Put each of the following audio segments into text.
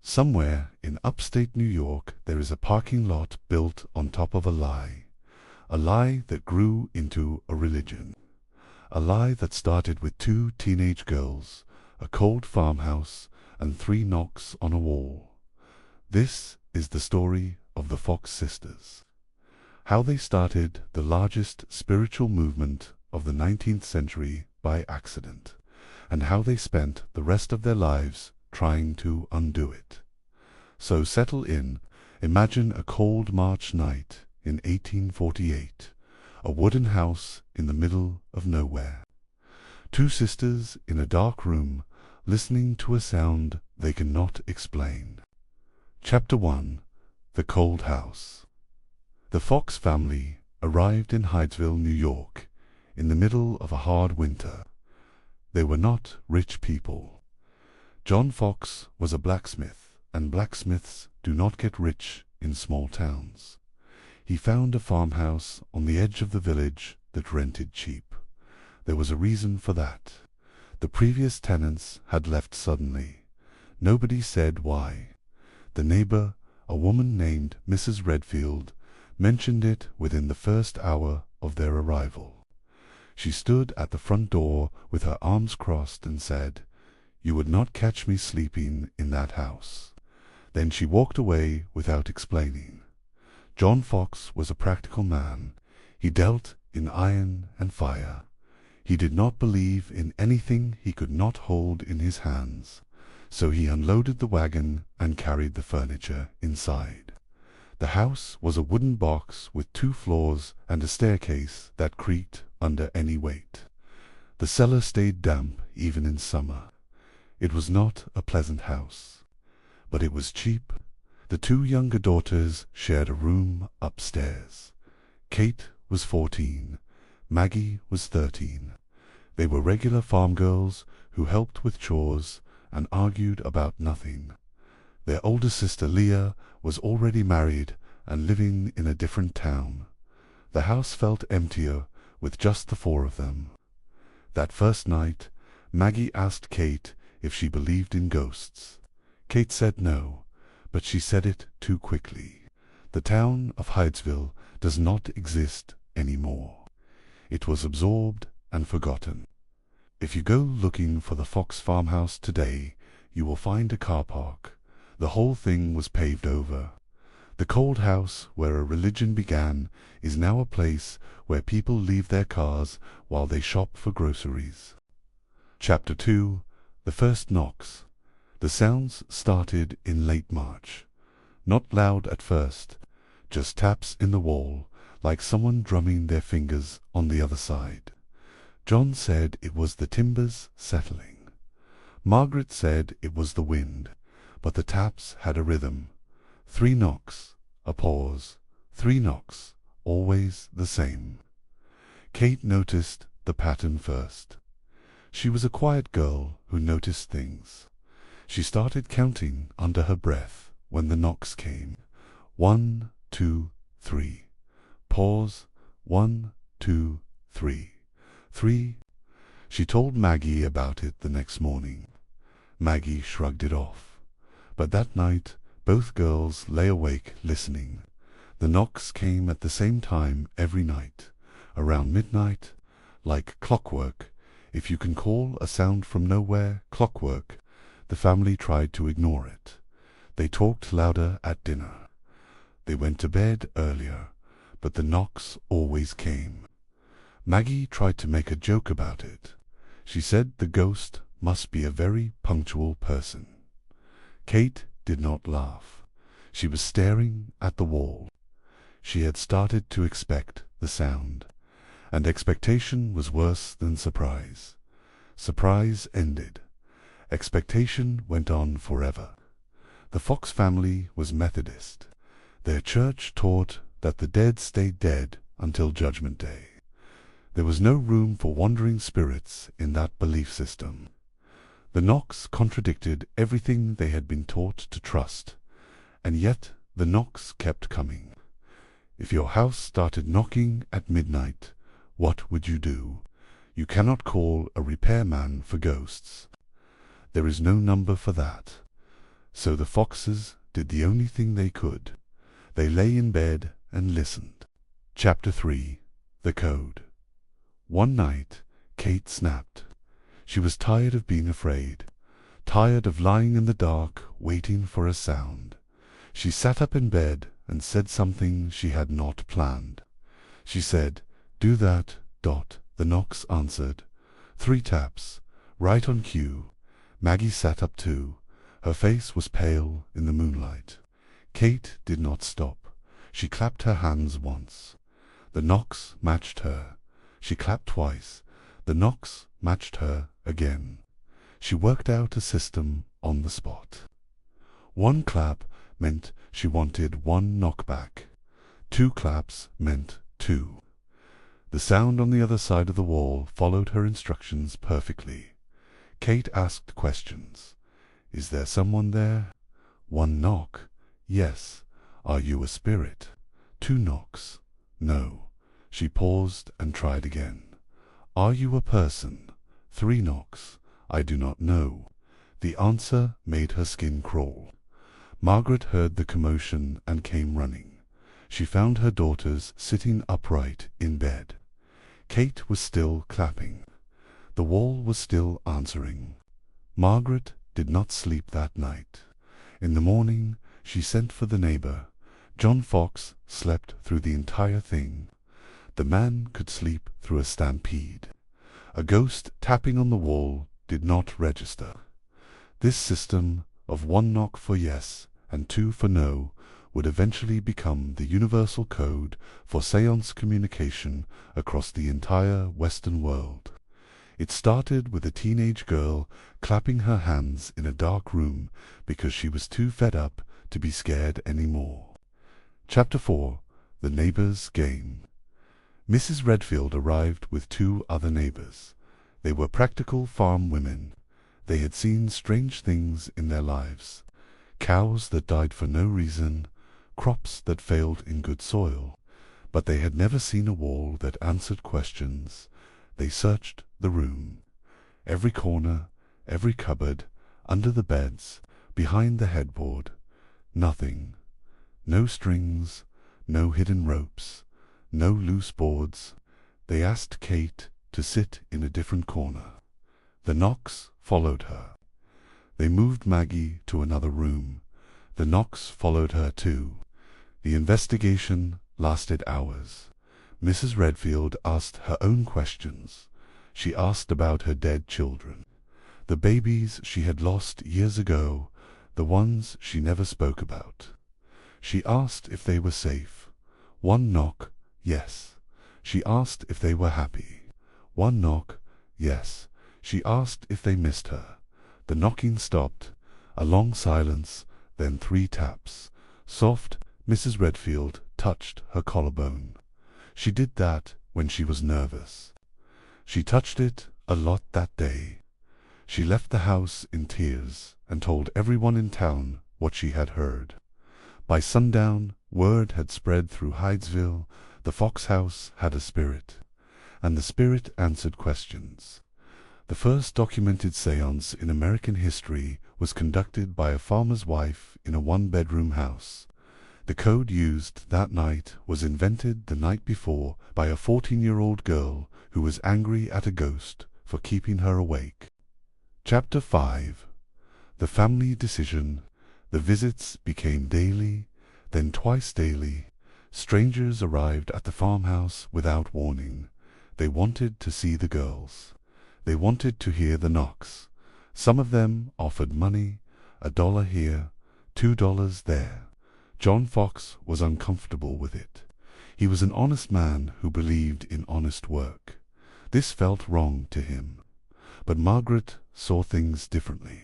Somewhere in upstate New York there is a parking lot built on top of a lie that grew into a religion, a lie that started with 2 teenage girls, a cold farmhouse, and 3 knocks on a wall. This is the story of the Fox sisters. How they started the largest spiritual movement of the 19th century by accident, and how they spent the rest of their lives trying to undo it. So settle in, imagine a cold March night in 1848, a wooden house in the middle of nowhere. 2 sisters in a dark room, listening to a sound they cannot explain. Chapter 1. The Cold House. The Fox family arrived in Hydesville, New York, in the middle of a hard winter. They were not rich people. John Fox was a blacksmith, and blacksmiths do not get rich in small towns. He found a farmhouse on the edge of the village that rented cheap. There was a reason for that. The previous tenants had left suddenly. Nobody said why. The neighbor, a woman named Mrs. Redfield, mentioned it within the first hour of their arrival. She stood at the front door with her arms crossed and said, "You would not catch me sleeping in that house." Then she walked away without explaining. John Fox was a practical man. He dealt in iron and fire. He did not believe in anything he could not hold in his hands, so he unloaded the wagon and carried the furniture inside. The house was a wooden box with 2 floors and a staircase that creaked under any weight. The cellar stayed damp even in summer. It was not a pleasant house, but it was cheap. The 2 younger daughters shared a room upstairs. Kate was 14. Maggie was 13. They were regular farm girls who helped with chores and argued about nothing. Their older sister Leah was already married and living in a different town. The house felt emptier with just the 4 of them. That first night, Maggie asked Kate if she believed in ghosts. Kate said no, but she said it too quickly. The town of Hydesville does not exist anymore. It was absorbed and forgotten. If you go looking for the Fox farmhouse today, you will find a car park. The whole thing was paved over. The cold house where a religion began is now a place where people leave their cars while they shop for groceries. Chapter 2. The First Knocks. The sounds started in late March. Not loud at first, just taps in the wall, like someone drumming their fingers on the other side. John said it was the timbers settling. Margaret said it was the wind, but the taps had a rhythm. 3 knocks, a pause, 3 knocks, always the same. Kate noticed the pattern first. She was a quiet girl who noticed things. She started counting under her breath when the knocks came. 1, 2, 3. Pause. 1, 2, 3. 3. She told Maggie about it the next morning. Maggie shrugged it off. But that night both girls lay awake listening. The knocks came at the same time every night, around midnight, like clockwork. If you can call a sound from nowhere clockwork, the family tried to ignore it. They talked louder at dinner. They went to bed earlier, but the knocks always came. Maggie tried to make a joke about it. She said the ghost must be a very punctual person. Kate did not laugh. She was staring at the wall. She had started to expect the sound, and expectation was worse than surprise. Surprise ended. Expectation went on forever. The Fox family was Methodist. Their church taught that the dead stayed dead until Judgment Day. There was no room for wandering spirits in that belief system. The knocks contradicted everything they had been taught to trust, and yet the knocks kept coming. If your house started knocking at midnight, what would you do? You cannot call a repairman for ghosts. There is no number for that. So the foxes did the only thing they could. They lay in bed and listened. Chapter 3. The Code. One night, Kate snapped. She was tired of being afraid, tired of lying in the dark waiting for a sound. She sat up in bed and said something she had not planned. She said, "Do that, Dot." The knocks answered. 3 taps, right on cue. Maggie sat up too. Her face was pale in the moonlight. Kate did not stop. She clapped her hands once. The knocks matched her. She clapped twice. The knocks matched her again. She worked out a system on the spot. 1 clap meant she wanted 1 knockback. 2 claps meant 2. The sound on the other side of the wall followed her instructions perfectly. Kate asked questions. "Is there someone there?" 1 knock. "Yes." "Are you a spirit?" 2 knocks. "No." She paused and tried again. "Are you a person?" 3 knocks. "I do not know." The answer made her skin crawl. Margaret heard the commotion and came running. She found her daughters sitting upright in bed. Kate was still clapping. The wall was still answering. Margaret did not sleep that night. In the morning she sent for the neighbor. John Fox slept through the entire thing. The man could sleep through a stampede. A ghost tapping on the wall did not register. This system of 1 knock for yes and 2 for no would eventually become the universal code for séance communication across the entire Western world. It started with a teenage girl clapping her hands in a dark room because she was too fed up to be scared anymore. Chapter 4. The Neighbor's Game. Mrs. Redfield arrived with 2 other neighbors. They were practical farm women. They had seen strange things in their lives. Cows that died for no reason, crops that failed in good soil. But they had never seen a wall that answered questions. They searched the room. Every corner, every cupboard, under the beds, behind the headboard. Nothing. No strings, no hidden ropes, no loose boards. They asked Kate to sit in a different corner. The knocks followed her. They moved Maggie to another room. The knocks followed her too. The investigation lasted hours. Mrs. Redfield asked her own questions. She asked about her dead children, the babies she had lost years ago, the ones she never spoke about. She asked if they were safe. 1 knock, yes. She asked if they were happy. 1 knock, yes. She asked if they missed her. The knocking stopped. A long silence, then 3 taps. Soft, Mrs. Redfield touched her collarbone. She did that when she was nervous. She touched it a lot that day. She left the house in tears and told everyone in town what she had heard. By sundown, word had spread through Hydesville. The Fox house had a spirit, and the spirit answered questions. The first documented séance in American history was conducted by a farmer's wife in a 1-bedroom house. The code used that night was invented the night before by a 14-year-old girl who was angry at a ghost for keeping her awake. Chapter 5. The Family Decision. The visits became daily, then twice daily. Strangers arrived at the farmhouse without warning. They wanted to see the girls. They wanted to hear the knocks. Some of them offered money, $1 here, $2 there. John Fox was uncomfortable with it. He was an honest man who believed in honest work. This felt wrong to him. But Margaret saw things differently.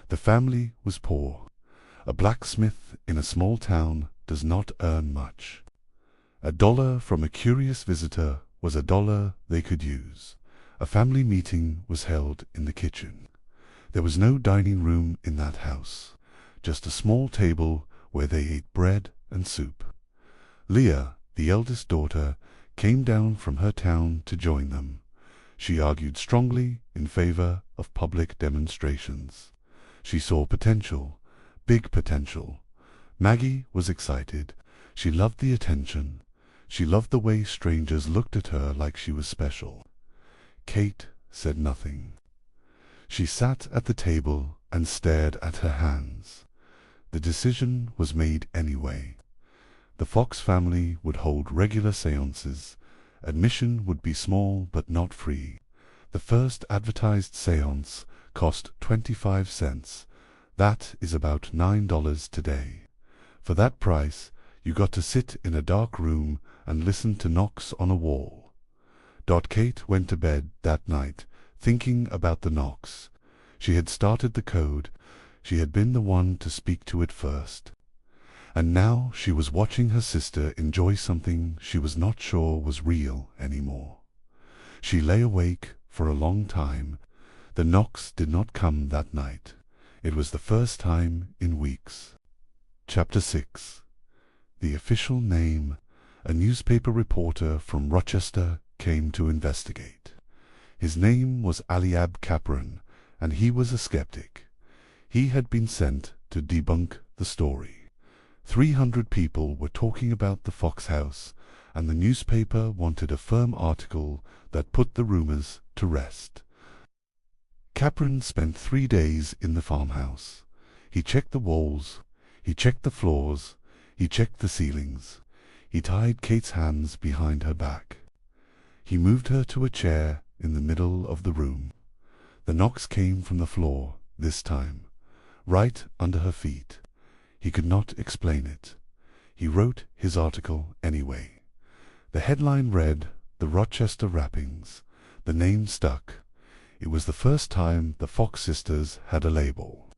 The family was poor. A blacksmith in a small town does not earn much. $1 from a curious visitor was $1 they could use. A family meeting was held in the kitchen. There was no dining room in that house, just a small table where they ate bread and soup. Leah, the eldest daughter, came down from her town to join them. She argued strongly in favor of public demonstrations. She saw potential, Big potential. Maggie was excited. She loved the attention. She loved the way strangers looked at her like she was special. Kate said nothing. She sat at the table and stared at her hands. The decision was made anyway. The Fox family would hold regular seances. Admission would be small but not free. The first advertised seance cost 25 cents. That is about $9 today. For that price, you got to sit in a dark room and listen to knocks on a wall. Kate went to bed that night, thinking about the knocks. She had started the code. She had been the one to speak to it first. And now she was watching her sister enjoy something she was not sure was real anymore. She lay awake for a long time. The knocks did not come that night. It was the first time in weeks. Chapter 6. The official name. A newspaper reporter from Rochester came to investigate. His name was Aliab Capron, and he was a skeptic. He had been sent to debunk the story. 300 people were talking about the Fox house, and the newspaper wanted a firm article that put the rumors to rest. Capron spent 3 days in the farmhouse. He checked the walls, he checked the floors, he checked the ceilings. He tied Kate's hands behind her back. He moved her to a chair in the middle of the room. The knocks came from the floor this time, right under her feet. He could not explain it. He wrote his article anyway. The headline read, "The Rochester Rappings." The name stuck. It was the first time the Fox sisters had a label.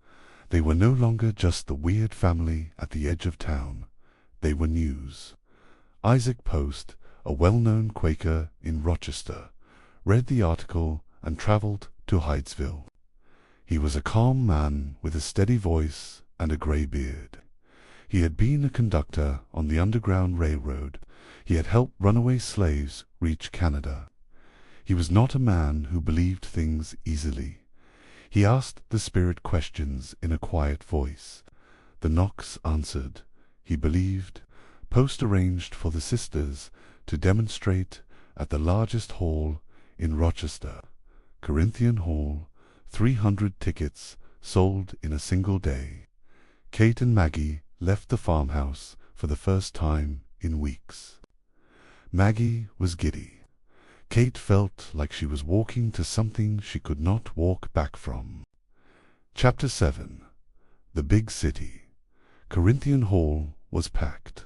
They were no longer just the weird family at the edge of town. They were news. Isaac Post, a well-known Quaker in Rochester, read the article and traveled to Hydesville. He was a calm man with a steady voice and a gray beard. He had been a conductor on the Underground Railroad. He had helped runaway slaves reach Canada. He was not a man who believed things easily. He asked the spirit questions in a quiet voice. The knocks answered. He believed. Post arranged for the sisters to demonstrate at the largest hall in Rochester, Corinthian Hall. 300 tickets sold in a single day. Kate and Maggie left the farmhouse for the first time in weeks. Maggie was giddy. Kate felt like she was walking to something she could not walk back from. Chapter 7. The Big City. Corinthian Hall was packed.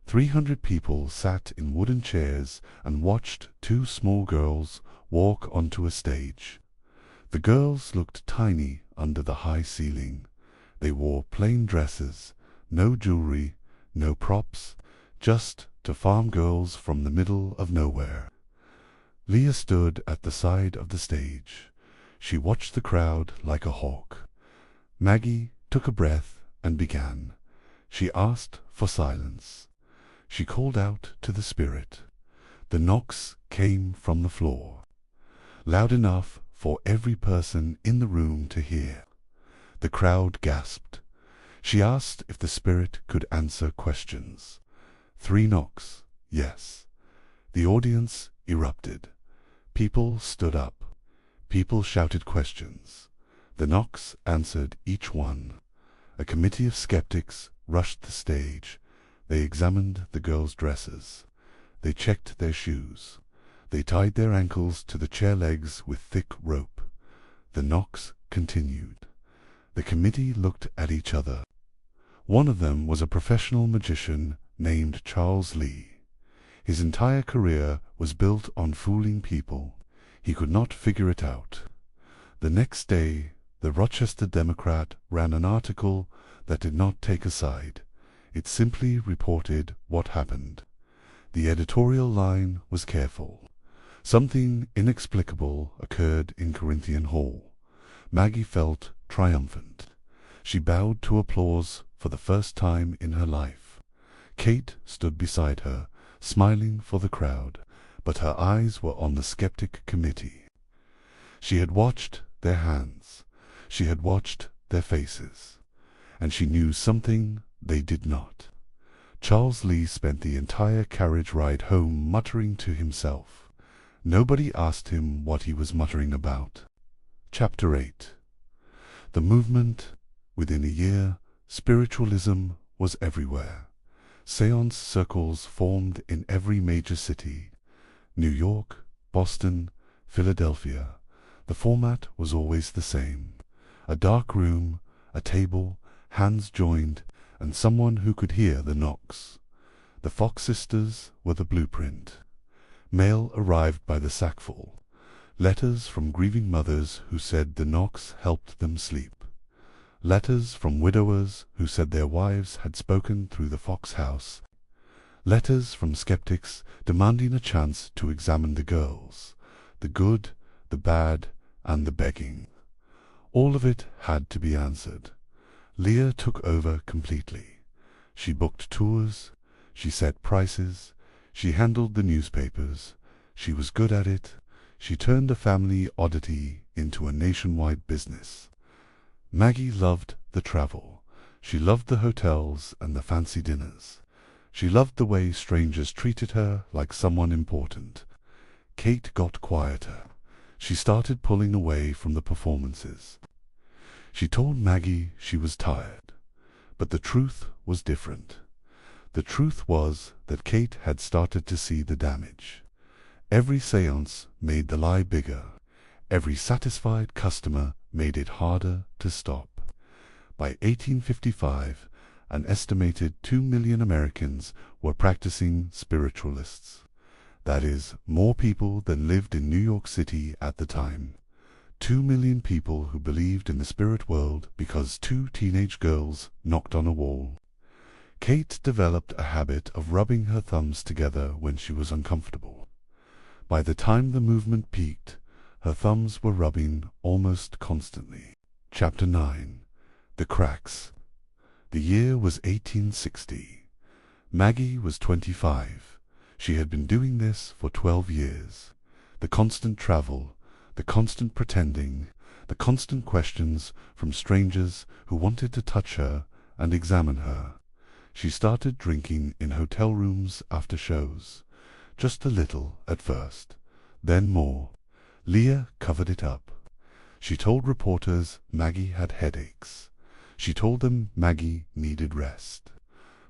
300 people sat in wooden chairs and watched 2 small girls walk onto a stage. The girls looked tiny under the high ceiling. They wore plain dresses, no jewelry, no props, just 2 farm girls from the middle of nowhere. Leah stood at the side of the stage. She watched the crowd like a hawk. Maggie took a breath and began. She asked for silence. She called out to the spirit. The knocks came from the floor, loud enough for every person in the room to hear. The crowd gasped. She asked if the spirit could answer questions. 3 knocks, yes. The audience erupted. People stood up. People shouted questions. The knocks answered each one. A committee of skeptics rushed the stage. They examined the girls' dresses. They checked their shoes. They tied their ankles to the chair legs with thick rope. The knocks continued. The committee looked at each other. One of them was a professional magician named Charles Lee. His entire career was built on fooling people. He could not figure it out. The next day, the Rochester Democrat ran an article that did not take a side. It simply reported what happened. The editorial line was careful. Something inexplicable occurred in Corinthian Hall. Maggie felt triumphant. She bowed to applause for the first time in her life. Kate stood beside her, smiling for the crowd, but her eyes were on the skeptic committee. She had watched their hands. She had watched their faces. and she knew something they did not. Charles Lee spent the entire carriage ride home muttering to himself. Nobody asked him what he was muttering about. Chapter 8. The movement. Within a year, spiritualism was everywhere. Seance circles formed in every major city. New York, Boston, Philadelphia. The format was always the same. A dark room, a table, hands joined, and someone who could hear the knocks. The Fox sisters were the blueprint. Mail arrived by the sackful. Letters from grieving mothers who said the knocks helped them sleep. Letters from widowers who said their wives had spoken through the Fox house. Letters from skeptics demanding a chance to examine the girls, the good, the bad, and the begging. All of it had to be answered. Leah took over completely. She booked tours, she set prices, she handled the newspapers. She was good at it. She turned a family oddity into a nationwide business. Maggie loved the travel. She loved the hotels and the fancy dinners. She loved the way strangers treated her like someone important. Kate got quieter. She started pulling away from the performances. She told Maggie she was tired, but the truth was different. The truth was that Kate had started to see the damage. Every séance made the lie bigger. Every satisfied customer made it harder to stop. By 1855, an estimated 2 million Americans were practicing spiritualists. That is, more people than lived in New York City at the time. 2 million people who believed in the spirit world because 2 teenage girls knocked on a wall. Kate developed a habit of rubbing her thumbs together when she was uncomfortable. By the time the movement peaked, her thumbs were rubbing almost constantly. Chapter 9. The Cracks. The year was 1860. Maggie was 25. She had been doing this for 12 years. The constant travel, the constant pretending, the constant questions from strangers who wanted to touch her and examine her. She started drinking in hotel rooms after shows. Just a little at first, then more. Leah covered it up. She told reporters Maggie had headaches. She told them Maggie needed rest.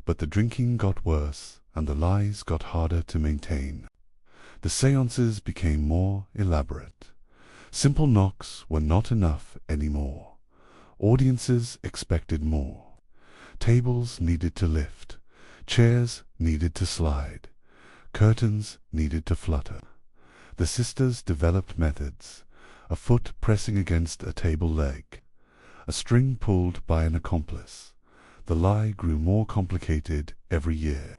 But the drinking got worse, and the lies got harder to maintain. The séances became more elaborate. Simple knocks were not enough anymore. Audiences expected more. Tables needed to lift. Chairs needed to slide. Curtains needed to flutter. The sisters developed methods. A foot pressing against a table leg. A string pulled by an accomplice. The lie grew more complicated every year.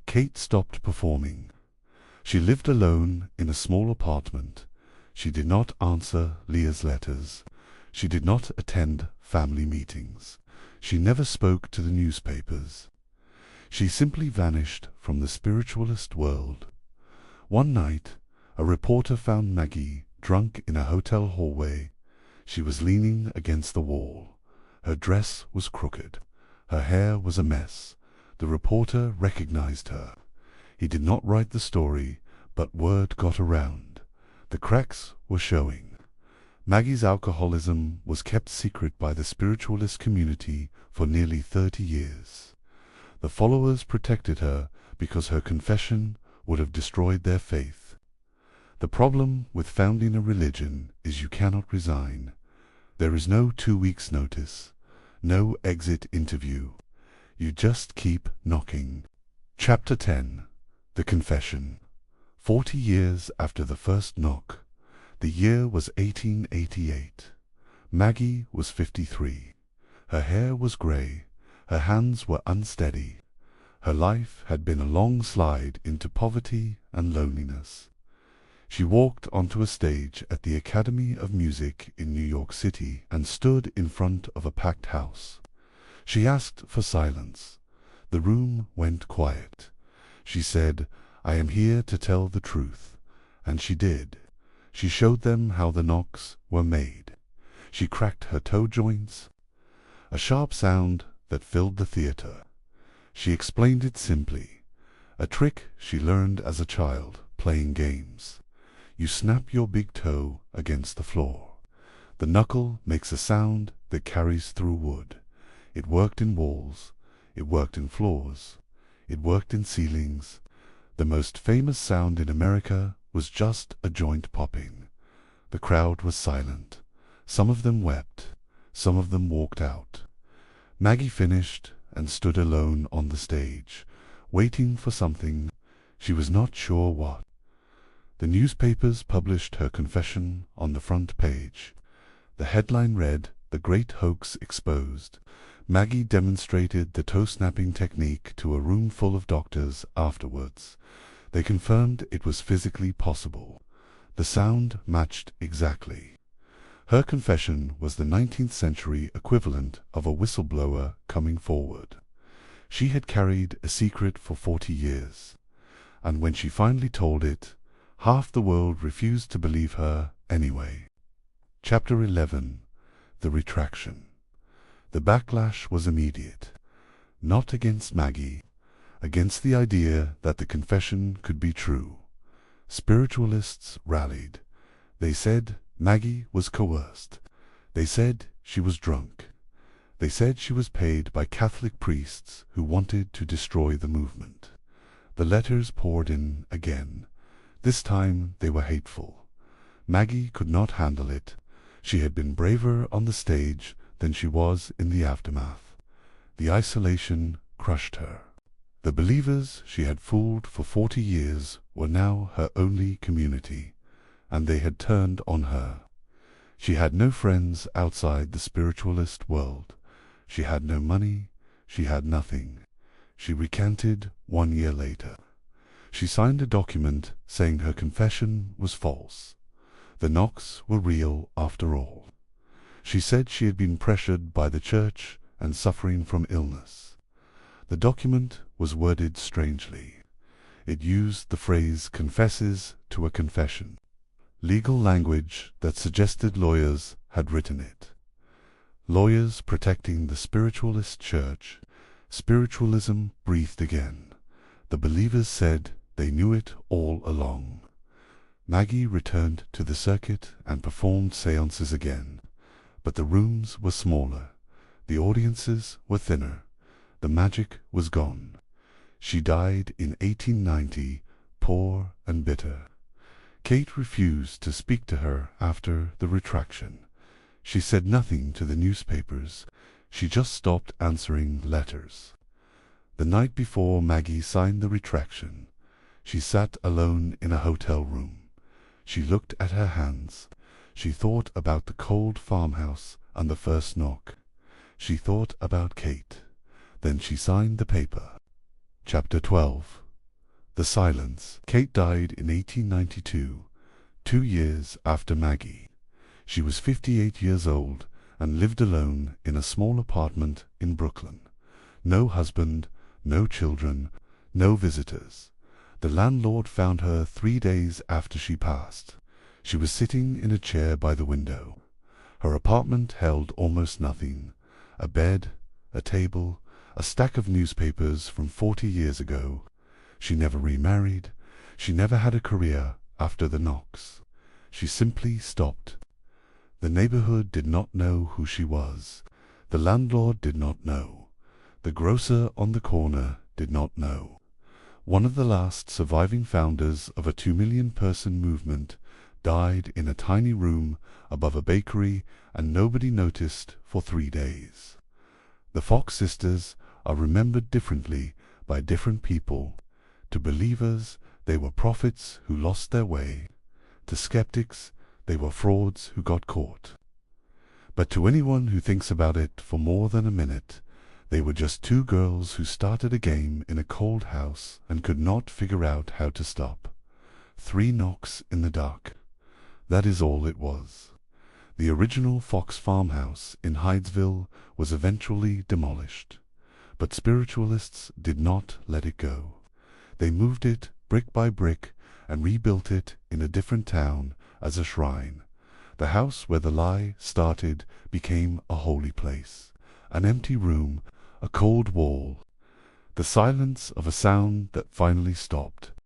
Kate stopped performing. She lived alone in a small apartment. She did not answer Leah's letters. She did not attend family meetings. She never spoke to the newspapers. She simply vanished from the spiritualist world. One night, a reporter found Maggie drunk in a hotel hallway. She was leaning against the wall. Her dress was crooked. Her hair was a mess. The reporter recognized her. He did not write the story, but word got around. The cracks were showing. Maggie's alcoholism was kept secret by the spiritualist community for nearly 30 years. The followers protected her because her confession would have destroyed their faith. The problem with founding a religion is you cannot resign. There is no 2 weeks' notice, no exit interview. You just keep knocking. Chapter 10. The Confession. 40 years after the first knock. The year was 1888. Maggie was 53. Her hair was grey. Her hands were unsteady. Her life had been a long slide into poverty and loneliness. She walked onto a stage at the Academy of Music in New York City and stood in front of a packed house. She asked for silence. The room went quiet. She said, "I am here to tell the truth." And she did. She showed them how the knocks were made. She cracked her toe joints. a sharp sound that filled the theater. She explained it simply, a trick she learned as a child playing games. You snap your big toe against the floor. The knuckle makes a sound that carries through wood. It worked in walls. It worked in floors. It worked in ceilings. The most famous sound in America was just a joint popping. The crowd was silent. Some of them wept. Some of them walked out. Maggie finished and stood alone on the stage, waiting for something. She was not sure what. The newspapers published her confession on the front page. The headline read, "The Great Hoax Exposed." Maggie demonstrated the toe-snapping technique to a room full of doctors afterwards. They confirmed it was physically possible. The sound matched exactly. Her confession was the 19th century equivalent of a whistleblower coming forward. She had carried a secret for 40 years, and when she finally told it, half the world refused to believe her anyway. Chapter 11. The Retraction. The backlash was immediate. Not against Maggie, against the idea that the confession could be true. Spiritualists rallied. They said Maggie was coerced. They said she was drunk. They said she was paid by Catholic priests who wanted to destroy the movement. The letters poured in again. This time they were hateful. Maggie could not handle it. She had been braver on the stage than she was in the aftermath. The isolation crushed her. The believers she had fooled for 40 years were now her only community, and they had turned on her. She had no friends outside the spiritualist world. She had no money. She had nothing. She recanted 1 year later. She signed a document saying her confession was false. The knocks were real after all. She said she had been pressured by the church and suffering from illness. The document was worded strangely. It used the phrase confesses to a confession, legal language that suggested lawyers had written it. Lawyers protecting the spiritualist church. Spiritualism breathed again. The believers said they knew it all along. Maggie returned to the circuit and performed seances again. But the rooms were smaller. The audiences were thinner. The magic was gone. She died in 1890, poor and bitter. Kate refused to speak to her after the retraction. She said nothing to the newspapers. She just stopped answering letters. The night before Maggie signed the retraction, she sat alone in a hotel room. She looked at her hands. She thought about the cold farmhouse and the first knock. She thought about Kate. Then she signed the paper. Chapter 12. The Silence. Kate died in 1892, 2 years after Maggie. She was 58 years old and lived alone in a small apartment in Brooklyn. No husband, no children, no visitors. The landlord found her 3 days after she passed. She was sitting in a chair by the window. Her apartment held almost nothing. A bed, a table, a stack of newspapers from 40 years ago. She never remarried. She never had a career after the knocks. She simply stopped. The neighborhood did not know who she was. The landlord did not know. The grocer on the corner did not know. One of the last surviving founders of a 2 million person movement died in a tiny room above a bakery, and nobody noticed for 3 days. The Fox sisters are remembered differently by different people. To believers, they were prophets who lost their way. To skeptics, they were frauds who got caught. But to anyone who thinks about it for more than a minute, they were just 2 girls who started a game in a cold house and could not figure out how to stop. 3 knocks in the dark. That is all it was. The original Fox farmhouse in Hydesville was eventually demolished. But spiritualists did not let it go. They moved it brick by brick and rebuilt it in a different town as a shrine. The house where the lie started became a holy place, An empty room, a cold wall, the silence of a sound that finally stopped.